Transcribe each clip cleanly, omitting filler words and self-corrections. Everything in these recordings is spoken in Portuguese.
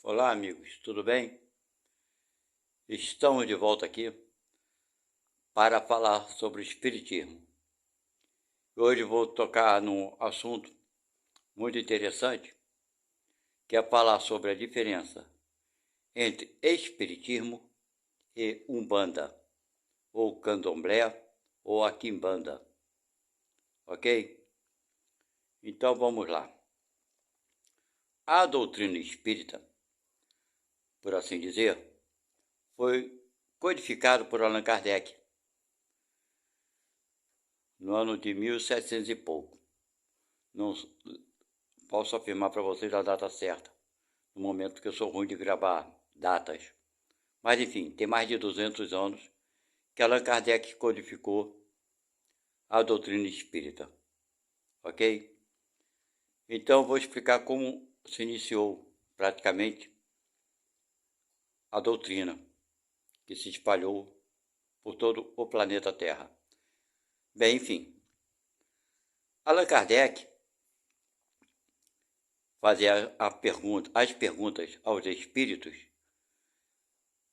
Olá, amigos, tudo bem? Estamos de volta aqui para falar sobre o Espiritismo. Hoje vou tocar num assunto muito interessante, que é falar sobre a diferença entre Espiritismo e Umbanda, ou Candomblé, ou a Quimbanda, ok? Então vamos lá. A doutrina espírita, por assim dizer, foi codificada por Allan Kardec no ano de 1700 e pouco. Não posso afirmar para vocês a data certa, no momento que eu sou ruim de gravar datas. Mas enfim, tem mais de 200 anos que Allan Kardec codificou a doutrina espírita, ok? Então vou explicar como se iniciou praticamente a doutrina que se espalhou por todo o planeta Terra. Bem, enfim, Allan Kardec fazia as perguntas aos espíritos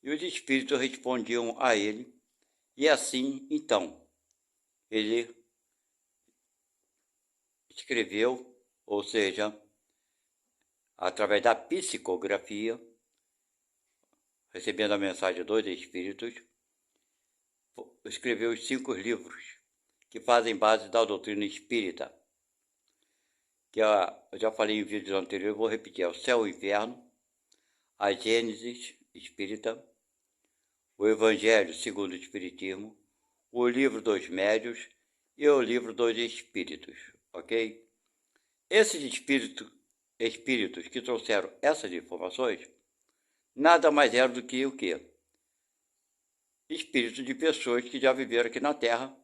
e os espíritos respondiam a ele, e assim, então, ele escreveu, ou seja, através da psicografia, recebendo a mensagem dos espíritos, escreveu os 5 livros que fazem base da doutrina espírita, que eu já falei em vídeos anteriores, vou repetir: é o Céu e o Inferno, a Gênesis espírita, o Evangelho segundo o Espiritismo, o Livro dos Médiuns e o Livro dos Espíritos, ok? Esses espíritos que trouxeram essas informações nada mais eram do que o quê? Espíritos de pessoas que já viveram aqui na Terra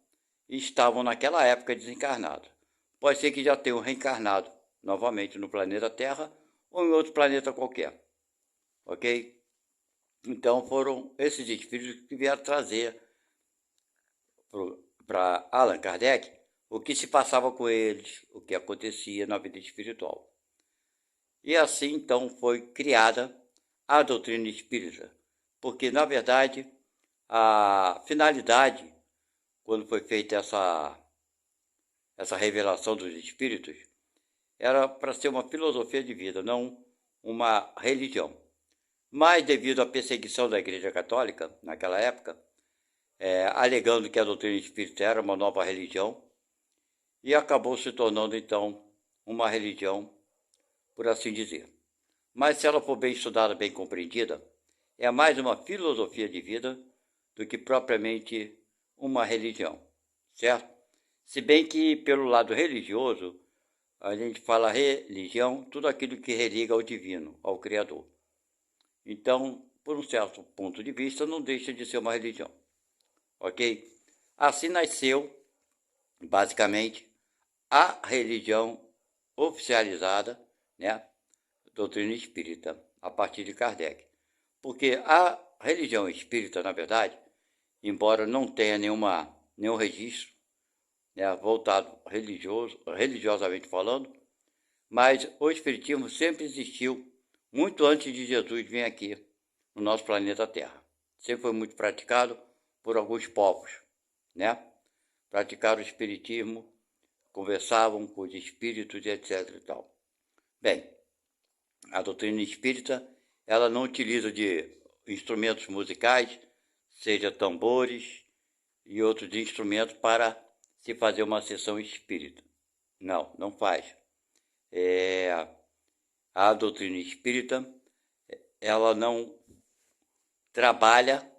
e estavam naquela época desencarnados. Pode ser que já tenham reencarnado novamente no planeta Terra ou em outro planeta qualquer, ok? Então foram esses espíritos que vieram trazer para Allan Kardec o que se passava com eles, o que acontecia na vida espiritual. E assim então foi criada a doutrina espírita, porque na verdade a finalidade, quando foi feita essa revelação dos espíritos, era para ser uma filosofia de vida, não uma religião. Mas devido à perseguição da Igreja Católica naquela época, alegando que a doutrina espírita era uma nova religião, e acabou se tornando então uma religião, por assim dizer. Mas se ela for bem estudada, bem compreendida, é mais uma filosofia de vida do que propriamente uma religião, certo? Se bem que pelo lado religioso, a gente fala religião, tudo aquilo que religa ao divino, ao Criador. Então, por um certo ponto de vista, não deixa de ser uma religião, ok? Assim nasceu, basicamente, a religião oficializada, né, doutrina espírita, a partir de Kardec. Porque a religião espírita, na verdade, embora não tenha nenhum registro, né, voltado religiosamente falando, mas o espiritismo sempre existiu muito antes de Jesus vir aqui no nosso planeta Terra. Sempre foi muito praticado por alguns povos, né? Praticaram o espiritismo, conversavam com os espíritos, etc. e tal. Bem, a doutrina espírita, ela não utiliza de instrumentos musicais, seja tambores e outros instrumentos para se fazer uma sessão espírita. Não, não faz. A doutrina espírita, ela não trabalha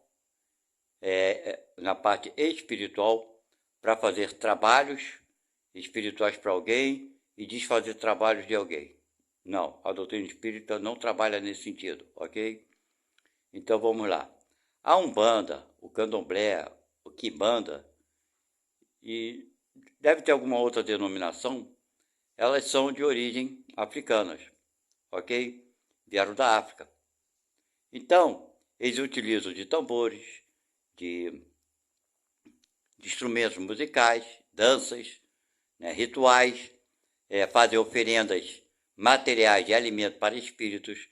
na parte espiritual para fazer trabalhos espirituais para alguém e desfazer trabalhos de alguém. Não, a doutrina espírita não trabalha nesse sentido, ok? Então vamos lá. A Umbanda, o Candomblé, o Quimbanda, e deve ter alguma outra denominação, elas são de origem africanas, ok? Vieram da África. Então, eles utilizam de tambores, de instrumentos musicais, danças, né, rituais, fazem oferendas materiais de alimento para espíritos,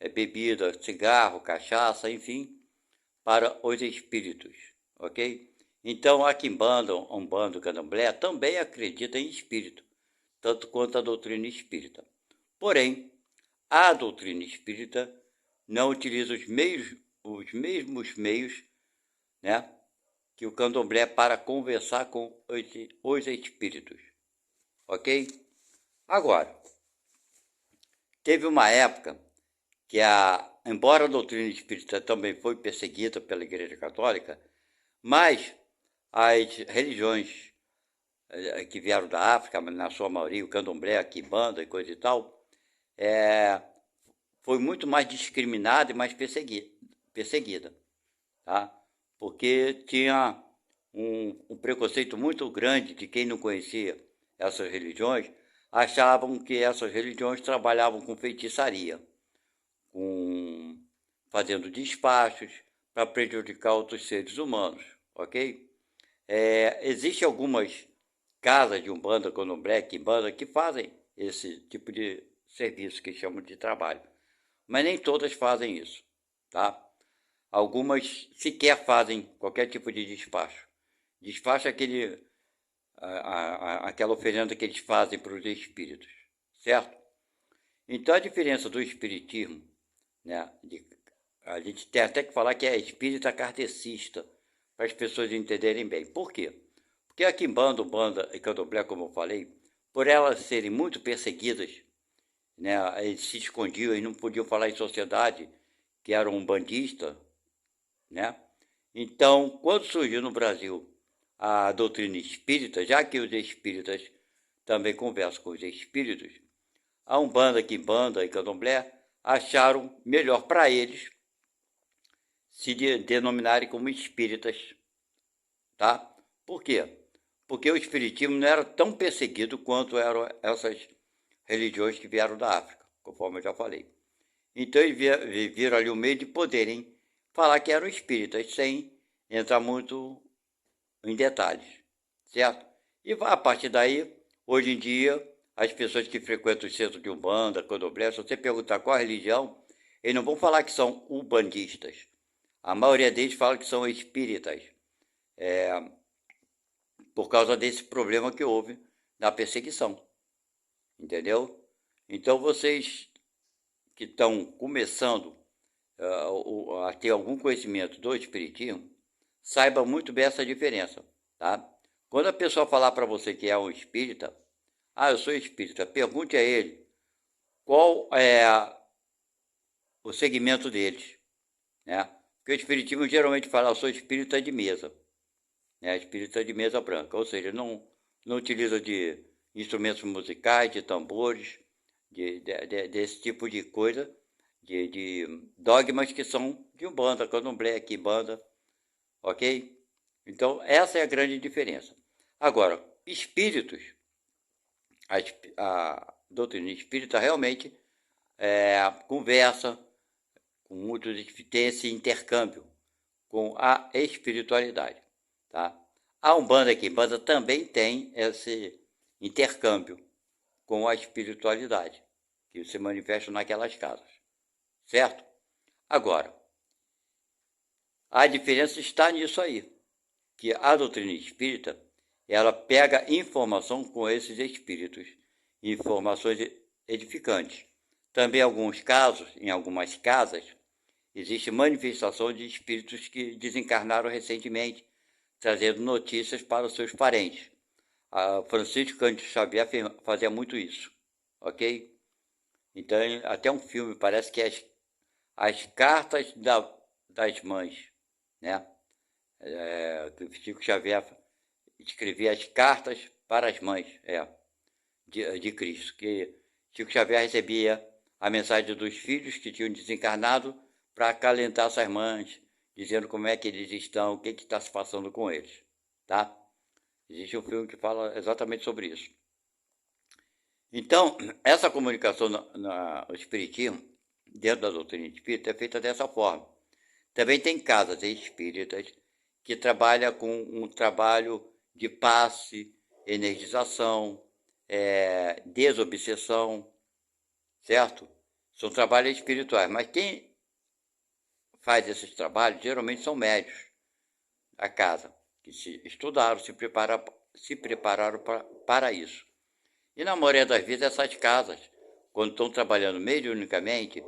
bebida, cigarro, cachaça, enfim, para os espíritos, ok? Então a Quimbanda, Umbanda, Candomblé também acredita em espírito, tanto quanto a doutrina espírita. Porém, a doutrina espírita não utiliza os mesmos meios, né, que o candomblé para conversar com os espíritos, ok? Agora, teve uma época que embora a doutrina espírita também foi perseguida pela Igreja Católica, mas as religiões que vieram da África, na sua maioria, o candomblé, a quimbanda e coisa e tal, foi muito mais discriminada e mais perseguida, tá? Porque tinha um preconceito muito grande de quem não conhecia essas religiões, achavam que essas religiões trabalhavam com feitiçaria, fazendo despachos para prejudicar outros seres humanos, ok? Existem algumas casas de Umbanda, Candomblé, Quimbanda que fazem esse tipo de serviço que chamam de trabalho, mas nem todas fazem isso, tá? Algumas sequer fazem qualquer tipo de despacho. Despacho é aquela oferenda que eles fazem para os espíritos, certo? Então a diferença do espiritismo, né, a gente tem até que falar que é espírita kardecista, para as pessoas entenderem bem. Por quê? Porque a Quimbanda, Umbanda e Candomblé, como eu falei, por elas serem muito perseguidas, né, eles se escondiam e não podiam falar em sociedade que eram umbandistas, né? Então, quando surgiu no Brasil a doutrina espírita, já que os espíritas também conversam com os espíritos, a Umbanda, Quimbanda e Candomblé acharam melhor para eles se denominarem como espíritas, tá? Por quê? Porque o espiritismo não era tão perseguido quanto eram essas religiões que vieram da África, conforme eu já falei. Então eles viram ali o meio de poderem falar que eram espíritas, sem entrar muito em detalhes, certo? E a partir daí, hoje em dia, as pessoas que frequentam os centros de Umbanda, Candomblé, se você perguntar qual a religião, eles não vão falar que são umbandistas. A maioria deles fala que são espíritas, por causa desse problema que houve na perseguição, entendeu? Então vocês que estão começando a ter algum conhecimento do espiritismo, saiba muito bem essa diferença, tá? Quando a pessoa falar para você que é um espírita, eu sou espírita, pergunte a ele qual é o segmento deles, né? Porque o espiritismo geralmente fala, eu sou espírita de mesa, né? Espírita de mesa branca, ou seja, não utiliza de instrumentos musicais, de tambores, desse tipo de coisa, de dogmas que são de Umbanda, Candomblé, Quimbanda, ok? Então, essa é a grande diferença. Agora, espíritos, a doutrina espírita realmente conversa com muitos, tem esse intercâmbio com a espiritualidade, tá? A Umbanda e a Quimbanda também tem esse intercâmbio com a espiritualidade, que se manifesta naquelas casas, certo? Agora, a diferença está nisso aí, que a doutrina espírita, ela pega informação com esses espíritos, informações edificantes. Também em alguns casos, em algumas casas, existe manifestação de espíritos que desencarnaram recentemente, trazendo notícias para os seus parentes. Francisco Cândido Xavier fazia muito isso, ok? Então, até um filme, parece que é as cartas das mães, né? Chico Xavier escrevia as cartas para as mães de Cristo, que Chico Xavier recebia a mensagem dos filhos que tinham desencarnado para acalentar essas mães, dizendo como é que eles estão, o que está se passando com eles, tá? Existe um filme que fala exatamente sobre isso. Então, essa comunicação no espiritismo, dentro da doutrina espírita, é feita dessa forma. Também tem casas espíritas que trabalham com um trabalho de passe, energização, desobsessão, certo? São trabalhos espirituais, mas quem faz esses trabalhos geralmente são médios da casa, que se estudaram, se prepararam para isso. E na maioria das vezes essas casas, quando estão trabalhando mediunicamente,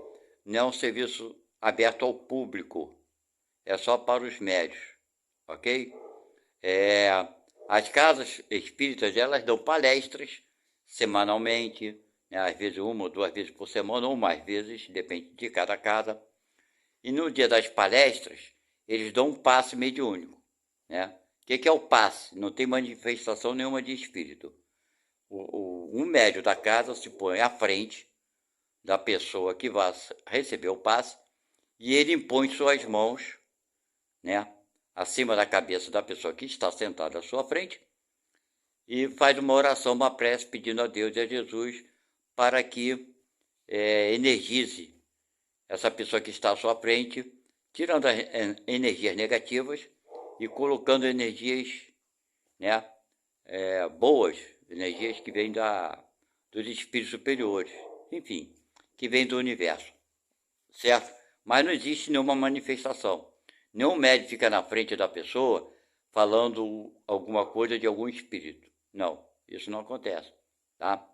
não é um serviço aberto ao público, é só para os médios, ok? As casas espíritas, elas dão palestras semanalmente, né, às vezes uma ou duas vezes por semana, ou mais vezes, depende de cada casa. E no dia das palestras, eles dão um passe mediúnico. Né? O que é o passe? Não tem manifestação nenhuma de espírito. Um médium da casa se põe à frente da pessoa que vai receber o passe e ele impõe suas mãos, né, acima da cabeça da pessoa que está sentada à sua frente e faz uma oração, uma prece pedindo a Deus e a Jesus para que energize essa pessoa que está à sua frente, tirando as energias negativas e colocando energias, né, boas, energias que vêm dos espíritos superiores, enfim, que vêm do universo, certo? Mas não existe nenhuma manifestação. Nenhum médium fica na frente da pessoa falando alguma coisa de algum espírito. Não, isso não acontece, tá?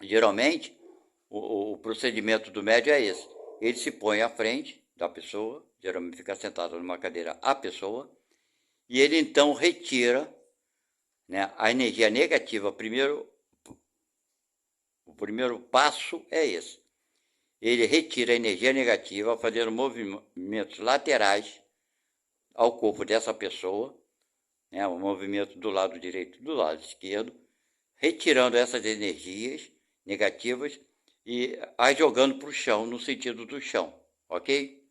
Geralmente, o procedimento do médium é esse. Ele se põe à frente da pessoa, geralmente fica sentado numa cadeira a pessoa, e ele então retira, né, a energia negativa. O primeiro passo é esse. Ele retira a energia negativa, fazendo movimentos laterais ao corpo dessa pessoa, né, o movimento do lado direito e do lado esquerdo, retirando essas energias negativas e as jogando para o chão, no sentido do chão, ok?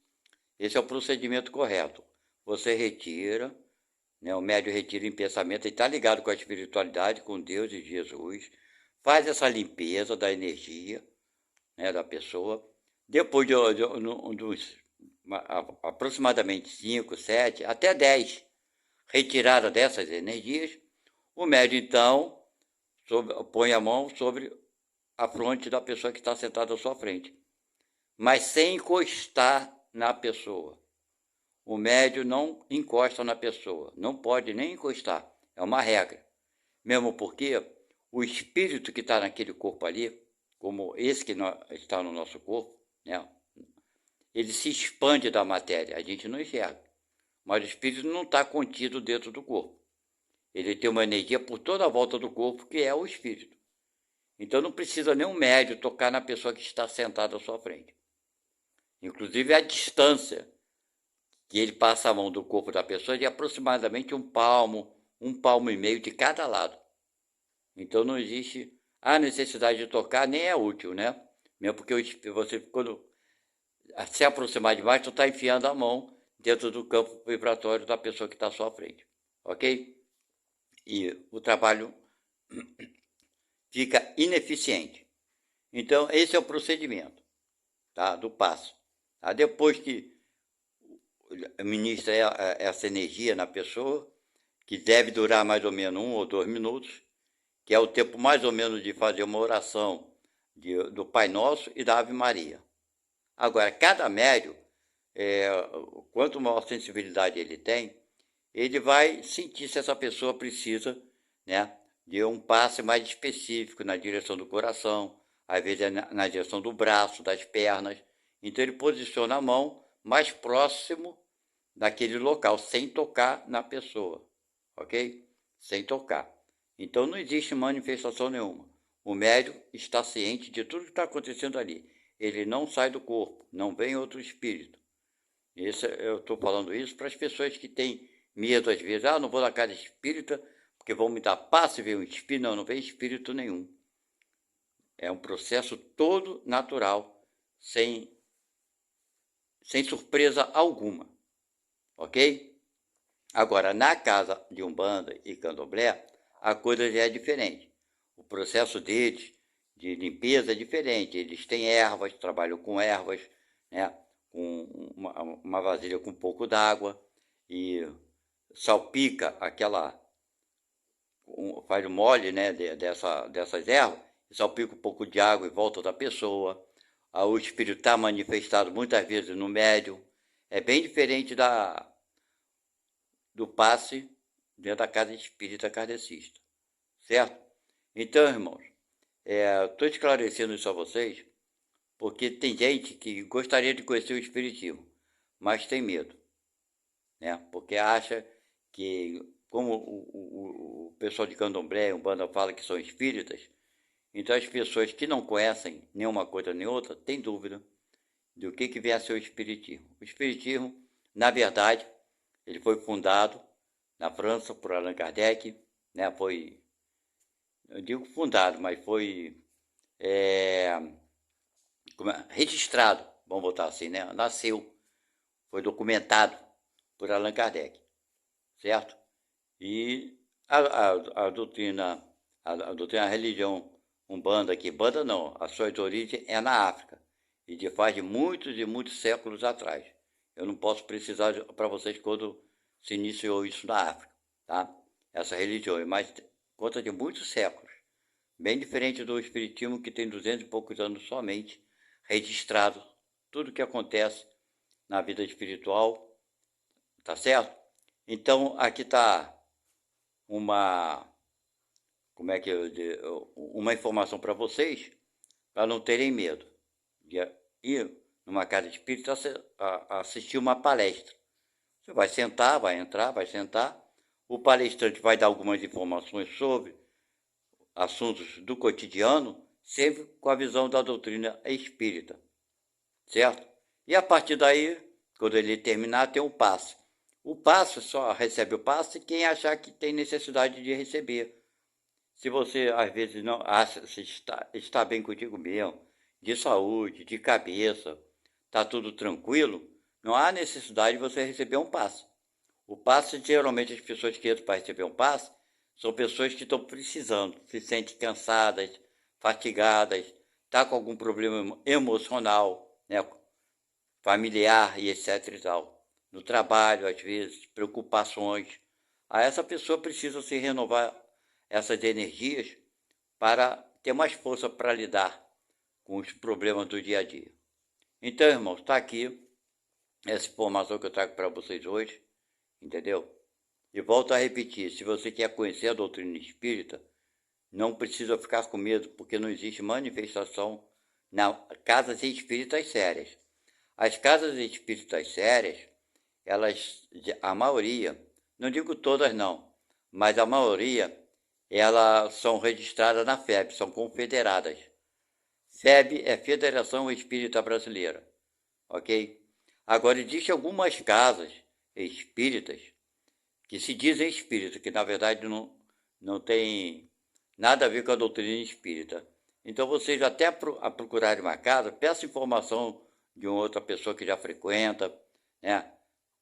Esse é o procedimento correto. Você retira, né, o médium retira em pensamento, ele está ligado com a espiritualidade, com Deus e Jesus, faz essa limpeza da energia, né, da pessoa. Depois de aproximadamente 5, 7, até 10 retirada dessas energias, o médium então põe a mão sobre a fronte da pessoa que está sentada à sua frente, mas sem encostar na pessoa. O médium não encosta na pessoa, não pode nem encostar, é uma regra. Mesmo porque o espírito que está naquele corpo ali, como esse que está no nosso corpo, né, ele se expande da matéria, a gente não enxerga. Mas o espírito não está contido dentro do corpo. Ele tem uma energia por toda a volta do corpo, que é o espírito. Então não precisa nem um médium tocar na pessoa que está sentada à sua frente. Inclusive a distância que ele passa a mão do corpo da pessoa é de aproximadamente um palmo e meio de cada lado. Então não existe a necessidade de tocar, nem é útil, né? Mesmo porque você, quando se aproximar demais, tu está enfiando a mão dentro do campo vibratório da pessoa que está à sua frente, ok? E o trabalho fica ineficiente. Então, esse é o procedimento, tá, do passo. Tá? Depois que ministra essa energia na pessoa, que deve durar mais ou menos 1 ou 2 minutos, que é o tempo mais ou menos de fazer uma oração do Pai Nosso e da Ave Maria. Agora, cada médium, quanto maior sensibilidade ele tem, ele vai sentir se essa pessoa precisa, né, de um passe mais específico na direção do coração, às vezes é na direção do braço, das pernas. Então ele posiciona a mão mais próximo daquele local, sem tocar na pessoa, ok? Sem tocar. Então não existe manifestação nenhuma. O médium está ciente de tudo que está acontecendo ali. Ele não sai do corpo, não vem outro espírito. Eu estou falando isso para as pessoas que têm medo às vezes. Não vou na casa espírita porque vão me dar passe e ver um espírito. Não, não vem espírito nenhum. É um processo todo natural, sem surpresa alguma, ok? Agora, na casa de Umbanda e Candomblé, a coisa já é diferente. O processo deles de limpeza é diferente. Eles têm ervas, trabalham com ervas, né? Com uma vasilha com um pouco d'água e salpica faz o mole, né, dessas ervas, salpica um pouco de água em volta da pessoa. o espírito está manifestado muitas vezes no médium. É bem diferente do passe dentro da casa espírita kardecista, certo? Então, irmãos, estou esclarecendo isso a vocês, porque tem gente que gostaria de conhecer o espiritismo, mas tem medo, né? Porque acha que, como o pessoal de Candomblé, Umbanda fala que são espíritas, então as pessoas que não conhecem nenhuma coisa nem outra têm dúvida do que vem a ser o espiritismo. O espiritismo, na verdade, ele foi fundado na França por Allan Kardec, né? Foi, eu digo fundado, mas foi registrado, vamos botar assim, né? Nasceu, foi documentado por Allan Kardec, certo? E a doutrina, a religião Umbanda, que Umbanda não, a sua origem é na África, e de faz de muitos e muitos séculos atrás. Eu não posso precisar para vocês quando se iniciou isso na África, tá? Essa religião, mas conta de muitos séculos, bem diferente do espiritismo, que tem 200 e poucos anos somente registrado tudo o que acontece na vida espiritual, tá certo? Então aqui está uma, como é que uma informação para vocês, para não terem medo de ir numa casa espírita assistir uma palestra. Você vai sentar, vai entrar, vai sentar, o palestrante vai dar algumas informações sobre assuntos do cotidiano, sempre com a visão da doutrina espírita, certo? E a partir daí, quando ele terminar, tem um passe. O passe só recebe o passe quem achar que tem necessidade de receber. Se você, às vezes, não acha se está bem contigo mesmo, de saúde, de cabeça, está tudo tranquilo, não há necessidade de você receber um passe. O passe, geralmente, as pessoas que entram para receber um passe são pessoas que estão precisando, se sentem cansadas, fatigadas, está com algum problema emocional, né, familiar e etc e tal. No trabalho, às vezes, preocupações. Essa pessoa precisa se renovar essas energias para ter mais força para lidar com os problemas do dia a dia. Então, irmãos, está aqui essa informação que eu trago para vocês hoje, entendeu? E volto a repetir, se você quer conhecer a doutrina espírita, não precisa ficar com medo, porque não existe manifestação nas casas espíritas sérias. As casas espíritas sérias, elas, a maioria, não digo todas não, mas a maioria, elas são registradas na FEB, são confederadas. FEB é Federação Espírita Brasileira, ok? Agora, existem algumas casas espíritas que se dizem espíritas, que na verdade não tem nada a ver com a doutrina espírita. Então, vocês até a procurarem uma casa, peçam informação de uma outra pessoa que já frequenta, né?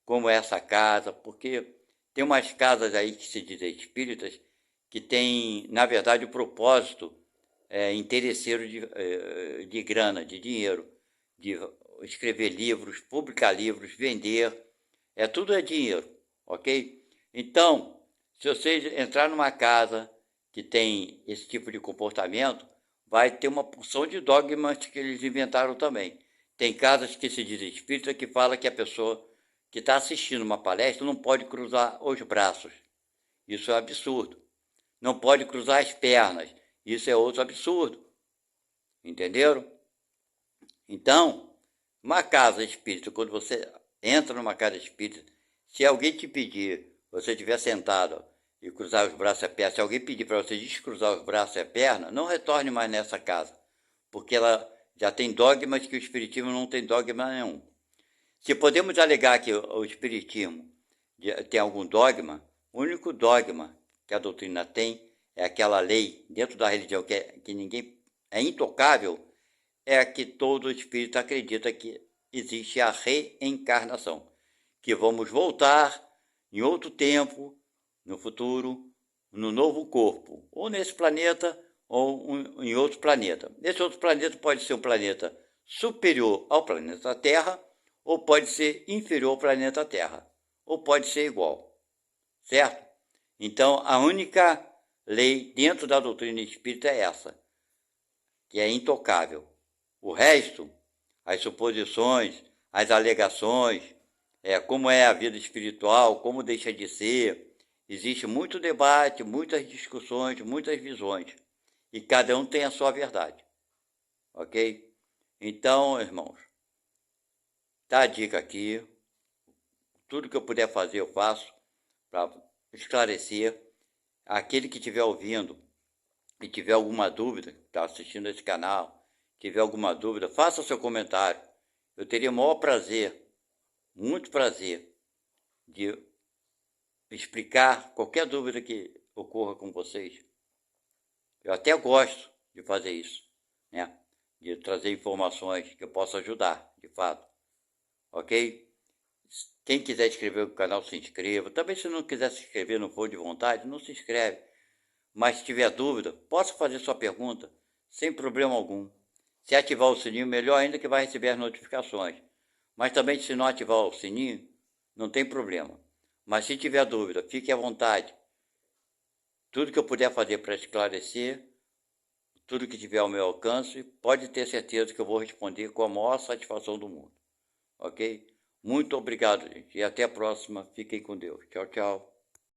Como é essa casa, porque tem umas casas aí que se dizem espíritas que tem, na verdade, o propósito interesseiro de grana, de dinheiro, de escrever livros, publicar livros, vender, tudo é dinheiro, ok? Então, se você entrar numa casa que tem esse tipo de comportamento, vai ter uma porção de dogmas que eles inventaram também. Tem casas que se dizem espírita que fala que a pessoa que está assistindo uma palestra não pode cruzar os braços. Isso é absurdo. Não pode cruzar as pernas. Isso é outro absurdo. Entenderam? Então, uma casa espírita, quando você entra numa casa espírita, se alguém te pedir, você estiver sentado e cruzar os braços e a perna, se alguém pedir para você descruzar os braços e a perna, não retorne mais nessa casa, porque ela já tem dogmas que o espiritismo não tem dogma nenhum. Se podemos alegar que o espiritismo tem algum dogma, o único dogma que a doutrina tem é aquela lei dentro da religião que ninguém é intocável, é que todo espírito acredita que existe a reencarnação, que vamos voltar em outro tempo, no futuro, no novo corpo, ou nesse planeta ou em outro planeta. Esse outro planeta pode ser um planeta superior ao planeta Terra, ou pode ser inferior ao planeta Terra, ou pode ser igual, certo? Então, a única lei dentro da doutrina espírita é essa, que é intocável. O resto as suposições, as alegações, como é a vida espiritual, como deixa de ser. Existe muito debate, muitas discussões, muitas visões. E cada um tem a sua verdade. Ok? Então, irmãos, tá a dica aqui. Tudo que eu puder fazer, eu faço para esclarecer. Aquele que estiver ouvindo e tiver alguma dúvida, está assistindo esse canal, tiver alguma dúvida, faça seu comentário. Eu teria o maior prazer, muito prazer, de explicar qualquer dúvida que ocorra com vocês. Eu até gosto de fazer isso, né? De trazer informações que eu possa ajudar, de fato. Ok? Quem quiser inscrever no canal, se inscreva. Também, se não quiser se inscrever, não for de vontade, não se inscreve. Mas se tiver dúvida, posso fazer sua pergunta sem problema algum. Se ativar o sininho, melhor ainda, que vai receber as notificações. Mas também, se não ativar o sininho, não tem problema. Mas se tiver dúvida, fique à vontade. Tudo que eu puder fazer para esclarecer, tudo que tiver ao meu alcance, pode ter certeza que eu vou responder com a maior satisfação do mundo. Ok? Muito obrigado, gente. E até a próxima. Fiquem com Deus. Tchau, tchau.